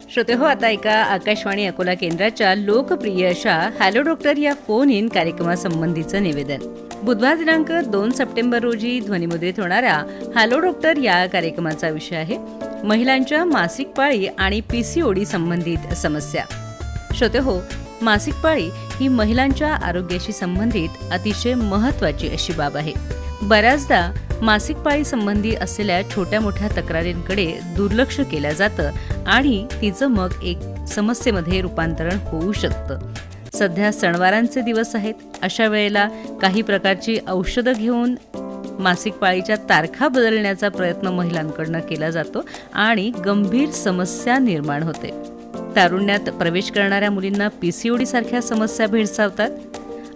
श्रोते हो, आता ऐका आकाशवाणी अकोला केंद्राच्या लोकप्रिय अशा हॅलो डॉक्टर या फोन इन कार्यक्रमासंबंधीचं निवेदन. बुधवार दिनांक 2 सप्टेंबर रोजी ध्वनिमुद्रित होणाऱ्या हॅलो डॉक्टर या कार्यक्रमाचा विषय आहे महिलांच्या मासिक पाळी आणि पीसीओडी संबंधित समस्या. श्रोते हो, मासिक पाळी ही महिलांच्या आरोग्याशी संबंधित अतिशय महत्त्वाची अशी बाब आहे. बऱ्याचदा मासिक पाळी संबंधी असलेल्या छोट्या मोठ्या तक्रारींकडे दुर्लक्ष केलं जातं आणि तिचं मग एक समस्येमध्ये रूपांतरण होऊ शकतं. सध्या सणवारांचे दिवस आहेत. अशा वेळेला काही प्रकारची औषधं घेऊन मासिक पाळीच्या तारखा बदलण्याचा प्रयत्न महिलांकडून केला जातो आणि गंभीर समस्या निर्माण होते. तारुण्यात प्रवेश करणाऱ्या मुलींना पीसीओडी सारख्या समस्या भेडसावतात.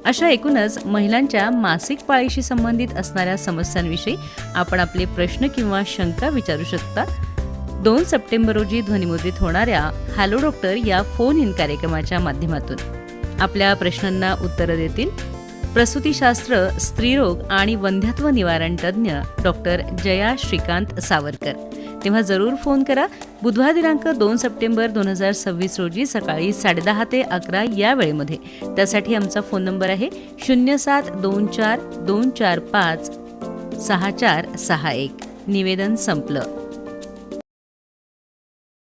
अशा एकूणच महिलांच्या मासिक पाळीशी संबंधित असणाऱ्या समस्यांविषयी आपण आपले प्रश्न किंवा शंका विचारू शकता. 2 सप्टेंबर रोजी ध्वनिमुद्रित होणाऱ्या हॅलो डॉक्टर या फोन इन कार्यक्रमाच्या माध्यमातून आपल्या प्रश्नांना उत्तरं देतील प्रसूतीशास्त्र, स्त्रीरोग आणि वंध्यत्व निवारण तज्ज्ञ डॉक्टर जया श्रीकांत सावरकर. तेव्हा जरूर फोन करा. बुधवार दिनांक 2 सप्टेंबर 2026 रोजी सकाळी 10:30 ते 11 या वेळेमध्ये. त्यासाठी आमचा फोन नंबर आहे 0724 245 6461. निवेदन संपलं.